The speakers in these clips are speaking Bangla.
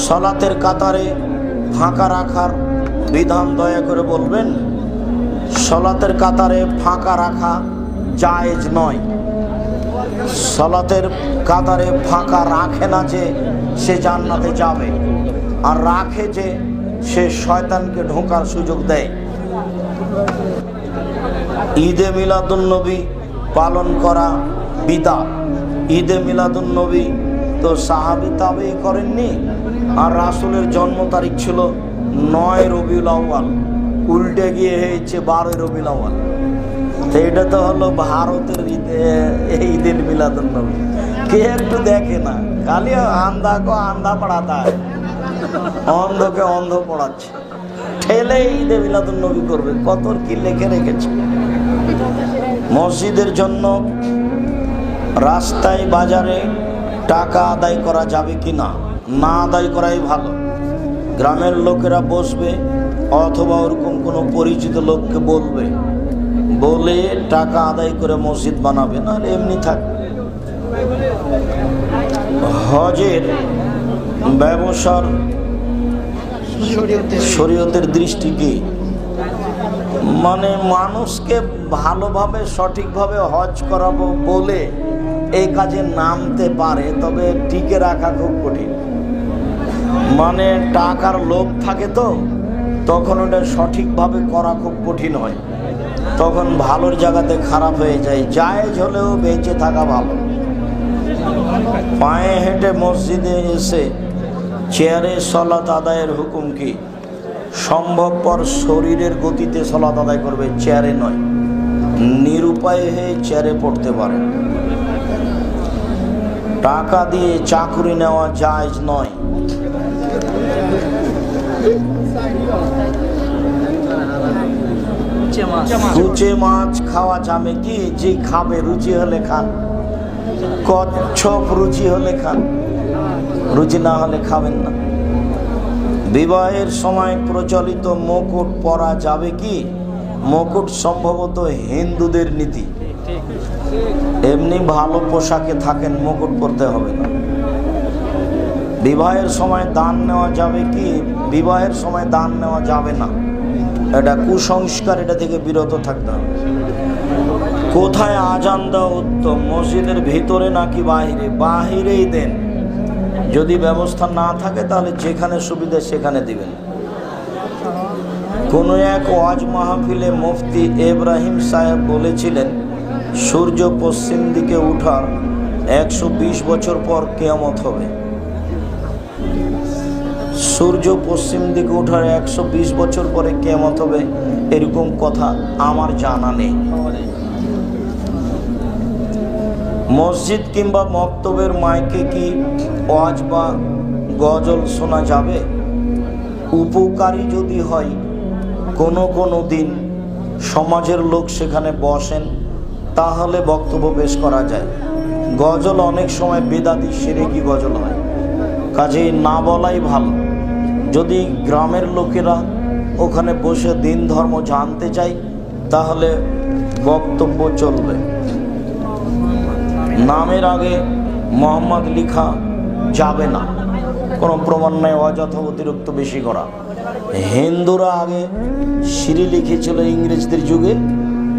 সালাতের কাতারে ফাঁকা রাখার বিধান দয়া করে বলবেন। সালাতের কাতারে ফাঁকা রাখা জায়েজ নয়। সালাতের কাতারে ফাঁকা রাখে না যে সে জান্নাতে যাবে, আর রাখে যে সে শয়তানকে ঢোকার সুযোগ দেয়। ঈদে মিলাদুন্নবী পালন করা বিদআত। ঈদে মিলাদুন্নবী তো সাহাবী তাবেঈ করেননি, আর রাসূলের জন্ম তারিখ ছিল 9 রবিউল আউয়াল, উল্টে গিয়ে হয়েছে 12 রবিউল আউয়াল। তো এটা তো হলো ভারতের ঈদে মিলাদুন্নবী। কে একটু দেখে না, খালি আন্ধা কো আন্ধা পড়াতা হয়, অন্ধকে অন্ধ পড়াচ্ছে, ঠেলে ঈদে মিলাদুন্নবী করবে। কত কি লিখে রেখেছে। মসজিদের জন্য রাস্তায় বাজারে টাকা আদায় করা যাবে কি না? না আদায় করাই ভালো। গ্রামের লোকেরা বসবে অথবা ওরকম কোনো পরিচিত লোককে বলবে, বলে টাকা আদায় করে মসজিদ বানাবে, না এমনি থাকবে। হজের ব্যবসার শরীয়তের দৃষ্টি কি? মানে মানুষকে ভালোভাবে সঠিকভাবে হজ করাবো বলে এই কাজে নামতে পারে, তবে টিকে রাখা খুব কঠিন। মানে টাকার লোভ থাকে তো, তখন ওটা সঠিকভাবে করা খুব কঠিন হয়, তখন ভালোর জায়গাতে খারাপ হয়ে যায়। জায়েজ হলেও বেঁচে থাকা ভালো। পায়ে হেঁটে মসজিদে এসে চেয়ারে সালাত আদায়ের হুকুম কি? সম্ভবপর শরীরের গতিতে সালাত আদায় করবে, চেয়ারে নয়। নিরুপায় হয়ে চেয়ারে পড়তে পারে। টাকা দিয়ে চাকুরি নেওয়া জায়েজ নয়। কুচে মাছ খাওয়া যাবে কি? যে খাবে রুচি হলে খান, কচ্ছপ রুচি হলে খান, রুচি না হলে খাবেন না। বিবাহের সময় প্রচলিত মুকুট পরা যাবে কি? মুকুট সম্ভবত হিন্দুদের নীতি। এমনি ভালো পোশাকে থাকেন, মুকুট পরতে হবে না। বিবাহের সময় দান নেওয়া যাবে কি? বিবাহের সময় দান নেওয়া যাবে না, এটা কুসংস্কার, এটা থেকে বিরত থাকতে হবে। কোথায় আজান দেওয়া উত্তম? মসজিদের ভিতরে নাকি বাহিরে? বাহিরেই দেন। যদি ব্যবস্থা না থাকে তাহলে যেখানে সুবিধা সেখানে দিবেন। কোনো এক ওয়াজ মাহফিলে মুফতি ইব্রাহিম সাহেব বলেছিলেন, সূর্য পশ্চিম দিকে ওঠার 120 বছর পর কিয়ামত হবে। সূর্য পশ্চিম দিকে ওঠার 120 বছর পরে কিয়ামত হবে, এরকম কথা আমার জানা নেই। মসজিদ কিংবা মক্তবের মাইকে কি ওয়াজ বা গজল শোনা যাবে? উপকারী যদি হয়, কোনো দিন সমাজের লোক সেখানে বসেন, তাহলে বক্তব্য পেশ করা যায়। গজল অনেক সময় বেদাতি শিরকি গজল হয়, কাজেই না বলাই ভালো। যদি গ্রামের লোকেরা ওখানে বসে দিন ধর্ম জানতে চায়, তাহলে বক্তব্য চলবে। নামের আগে মোহাম্মদ লেখা যাবে না, কোনো প্রমাণ নেই অযথা অতিরিক্ত বেশি করা। হিন্দুরা আগে সিঁড়ি লিখেছিল ইংরেজদের যুগে,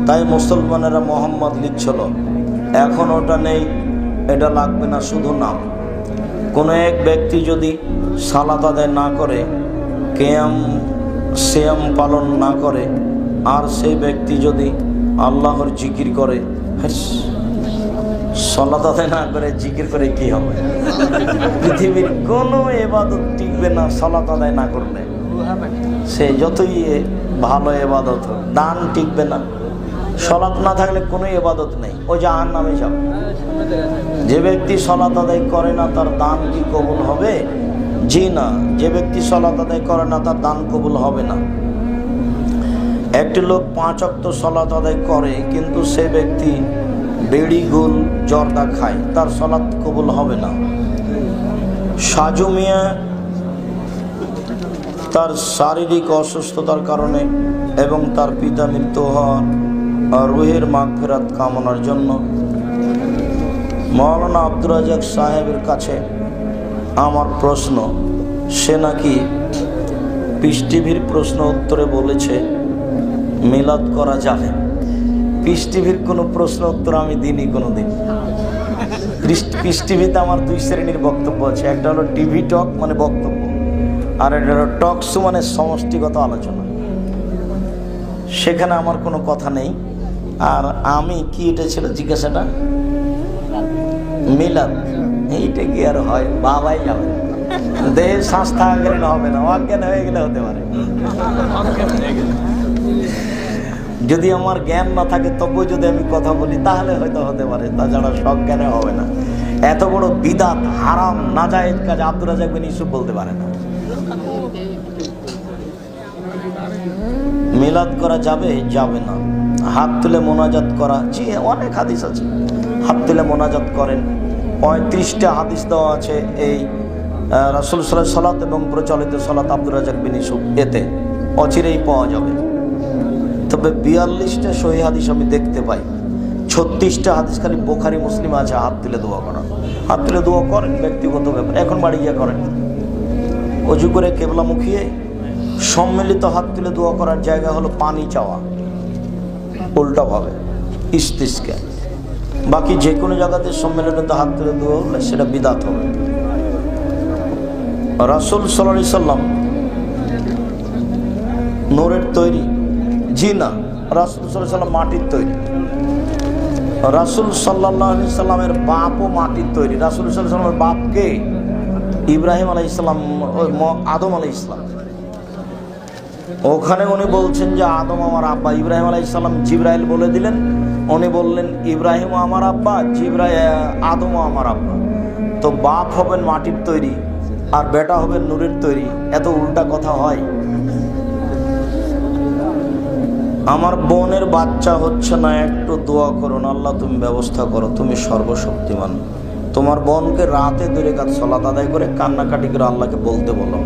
তাই মুসলমানেরা মোহাম্মদ লিখছিল। এখন ওটা নেই, এটা লাগবে না, শুধু নাম। কোনো এক ব্যক্তি যদি সালাত আদায় না করে, কিয়াম সিয়াম পালন না করে, আর সেই ব্যক্তি যদি আল্লাহর জিকির করে, সালাত আদায় না করে জিকির করে কি হবে? পৃথিবীর কোনো ইবাদত টিকবে না সালাত আদায় না করলে। সে যতই ভালো ইবাদত হোক, দান টিকবে না। সালাত না থাকলে কোনো ইবাদত নেই, ও জাহান্নামে যাবে। যে ব্যক্তি সালাত আদায় করে না, তার দান কি কবুল হবে? জি না। যে ব্যক্তি সালাত আদায় করে না, তার দান কবুল হবে না। একটি লোক 5 ওয়াক্ত সালাত আদায় করে, কিন্তু সে ব্যক্তি বিড়ি গোল জর্দা খায়, তার সালাত কবুল হবে না। সাজু মিয়া তার শারীরিক অসুস্থতার কারণে এবং তার পিতা মৃত্যু হওয়ার রুহের মাগফিরাত কামনার জন্য মাওলানা আব্দুর রাজ্জাক সাহেবের কাছে আমার প্রশ্ন, সে নাকি পিস টিভির প্রশ্ন উত্তরে বলেছে মিলাদ করা যাবে। পিস টিভির কোনো প্রশ্ন উত্তর আমি দিইনি কোনো দিন। পিস টিভিতে আমার দুই শ্রেণীর বক্তব্য আছে, একটা হলো টিভি টক মানে বক্তব্য, আর একটা হলো টক শো মানে সমষ্টিগত আলোচনা। সেখানে আমার কোনো কথা নেই। আর আমি কি এটা ছিল জিজ্ঞাসাটা, মিলাদ, এইটা কি আর হয়? বাবাই যাবে, দেহের শ্বাস থাকা গেলে হবে না, অজ্ঞান হয়ে গেলে হতে পারে। যদি আমার জ্ঞান না থাকে তবু যদি আমি কথা বলি তাহলে হয়তো হতে পারে, তাছাড়া সজ্ঞানে হবে না। এত বড় বিদাত হারাম নাজায়েজ কাজ আব্দুর রাজ্জাক বিন ইউসুফ বলতে পারে না। মিলাদ করা যাবে যাবে না, হাত তুলে মোনাজাত করা, জি অনেক হাদিস আছে, হাত তুলে মোনাজাত করেন। 35টা হাদিস দেওয়া আছে এই রাসূল সাল্লাল্লাহু আলাইহি সাল্লাত এবং প্রচলিত সালাত আব্দুর রাজ্জাক বিন ইউসুফ, এতে অচিরেই পাওয়া যাবে। তবে 42টা সহিহ হাদিস আমি দেখতে পাই, 36টা হাদিস খালি বুখারী মুসলিম আছে হাত তুলে দোয়া করা। হাত তুলে দোয়া করেন, ব্যক্তিগত ব্যাপার, এখন বাড়ি গিয়ে করেন। অজু করে কেবলা মুখিয়ে সম্মিলিত হাত তুলে দোয়া করার জায়গা হলো পানি চাওয়া, উল্টাভাবে ইস্তিসকা। বাকি যে কোনো জায়গাতে সম্মিলিত হাত তুলে দোয়া হলে সেটা বিদাত হবে। রাসূল সাল্লাল্লাহু আলাইহি সাল্লাম নূরের তৈরি? জি না, রাসূল সাল্লাল্লাহু আলাইহি সাল্লাম মাটির তৈরি। রাসূল সাল্লাল্লাহু আলাইহি সাল্লামের বাপও মাটির তৈরি। রাসূল সাল্লাল্লাহু আলাইহি সাল্লামের বাপকে ইব্রাহিম আলাইহিস সালাম, আদম আলাইহিস সালাম। ওখানে উনি বলছেন যে আদম আমার আব্বা, ইব্রাহিম আলাইহিস সালাম জিবরাইল বলে দিলেন, উনি বললেন ইব্রাহিম আমার আব্বা, আদম আমার আব্বা। তো বাপ হবেন মাটির তৈরি আর বেটা হবেন নূরের তৈরি, এত উল্টা কথা হয়? আমার বোনের বাচ্চা হচ্ছে না, একটু দোয়া করুন, আল্লাহ তুমি ব্যবস্থা করো, তুমি সর্বশক্তিমান। তোমার বোনকে রাতে 2 রাকাত সালাত আদায় করে কান্নাকাটি করে আল্লাহকে বলতে বলো।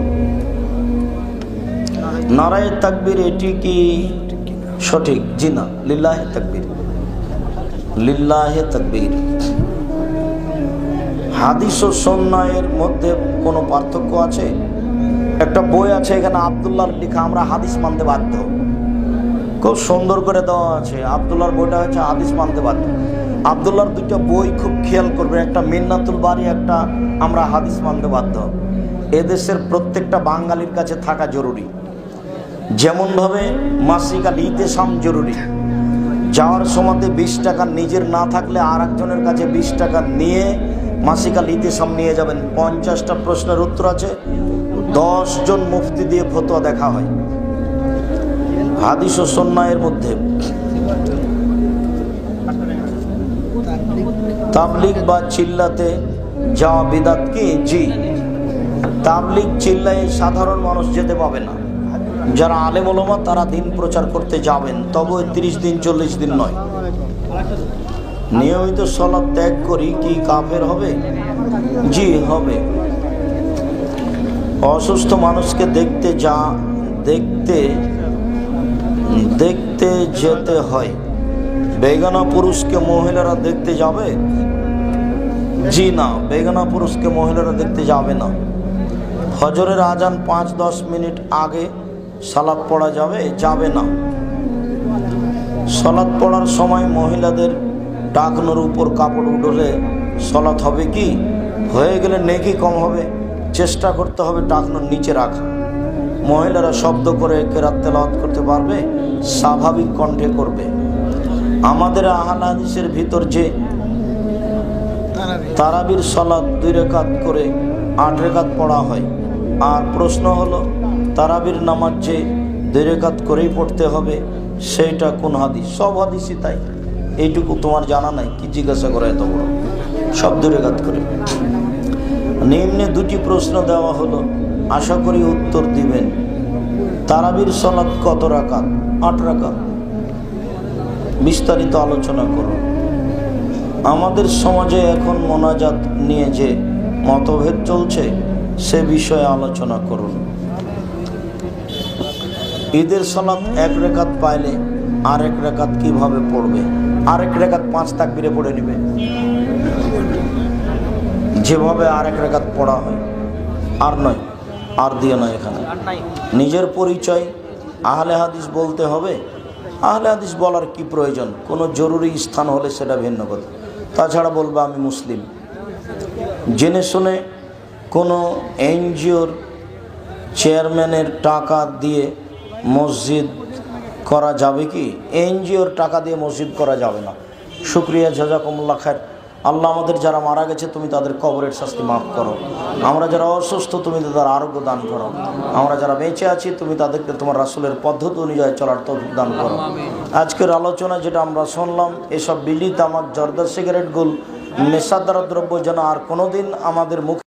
নারায়ে তাকবীর এটি কি সঠিক? জি না, লিল্লাহে তাকবীর, লিল্লাহে তাকবীর। হাদিস ও সুন্নাহের মধ্যে কোনো পার্থক্য আছে? একটা বই আছে এখানে আব্দুল্লাহর লেখা, আমরা হাদিস মানতে বাধ্য, খুব সুন্দর করে দেওয়া আছে। আব্দুল্লাহর বইটা হচ্ছে হাদিস মানতে বাধ্য। আব্দুল্লাহর 2টা বই খুব খেয়াল করবেন, একটা মিন্নাতুল বারী, একটা আমরা হাদিস মানতে বাধ্য। এদেশের প্রত্যেকটা বাঙালির কাছে থাকা জরুরি, যেমনভাবে মাসিক আল ইতিসাম জরুরি। যাওয়ার সময় 20 টাকা নিজের না থাকলে আর একজনের কাছে 20 টাকা নিয়ে মাসিক আল ইতিসাম নিয়ে যাবেন। 50টা প্রশ্নের উত্তর আছে, 10 জন মুফতি দিয়ে ফতোয়া দেখা হয়। হাদিস ও সুন্নাহের মধ্যে তাবলিগ বা চিল্লাতে যাওয়া বিদাত কি? জি, তাবলিগ চিল্লায় সাধারণ মানুষ যেতে পাবে না। যারা আলেম ওলামা তারা দিন প্রচার করতে যাবেন, তবে 30 দিন 40 দিন নয়। নিয়মিত সালাত ত্যাগ করি কি কাফের হবে? জি হবে। অসুস্থ মানুষকে দেখতে যেতে হয়, বেগানা পুরুষকে মহিলারা দেখতে যাবে? জি না, বেগানা পুরুষকে মহিলারা দেখতে যাবে না। ফজরের আজান 5-10 মিনিট আগে সালাত পড়া যাবে? যাবে না। সালাত পড়ার সময় মহিলাদের ডাকনোর উপর কাপড় উঠলে সালাত হবে কি? হয়ে গেলে নেকি কম হবে, চেষ্টা করতে হবে ডাকনোর নিচে রাখা। মহিলারা শব্দ করে কেরাত তেলাওয়াত করতে পারবে? স্বাভাবিক কণ্ঠে করবে। আমাদের আহলে হাদিসের ভিতর যে তারাবির সালাত 2 রাকাত করে 8 রাকাত পড়া হয়, আর প্রশ্ন হলো তারাবির নামাজ যে 2 রাকাত করেই পড়তে হবে, সেইটা কোন হাদিস? সব হাদিসই তাই, এইটুকু তোমার জানা নাই? কি জিজ্ঞাসা করে এত বড়? সব 2 রাকাত করে। নিম্নে 2টি প্রশ্ন দেওয়া হলো, আশা করি উত্তর দিবেন। তারাবির সালাত কত রাকাত? 8 রাকাত। বিস্তারিত আলোচনা করুন। আমাদের সমাজে এখন মোনাজাত নিয়ে যে মতভেদ চলছে সে বিষয়ে আলোচনা করুন। ঈদের সালাত 1 রাকাত পাইলে আর 1 রাকাত কিভাবে পড়বে? আর 1 রাকাত 5 তাকবীরে পড়ে নেবে, যেভাবে আর 1 রাকাত পড়া হয়। আর নয়, আর দিয়ে নয়, এখানে নিজের পরিচয় আহলে হাদিস বলতে হবে। আহলে হাদিস বলার কি প্রয়োজন? কোনো জরুরি স্থান হলে সেটা ভিন্ন কথা। তাছাড়া বলবো আমি মুসলিম। জেনে শুনে কোনো এনজিওর চেয়ারম্যানের টাকা দিয়ে মসজিদ করা যাবে কি? এনজিওর টাকা দিয়ে মসজিদ করা যাবে না। শুক্রিয়া, জাযাকুমুল্লাহ খায়ের। আল্লাহ আমাদের যারা মারা গেছে তুমি তাদের কবরের শাস্তি মাফ করো। আমরা যারা অসুস্থ তুমি তাদের আরোগ্য দান করো। আমরা যারা বেঁচে আছি তুমি তাদেরকে তোমার রাসূলের পদ্ধতি অনুযায়ী চলার তৌফিক দান করো। আজকের আলোচনা যেটা আমরা শুনলাম, এসব বিড়ি, তামাক, জর্দা, সিগারেট, গুল, নেশাদার দ্রব্য যেন আর কোনোদিন আমাদের মুখে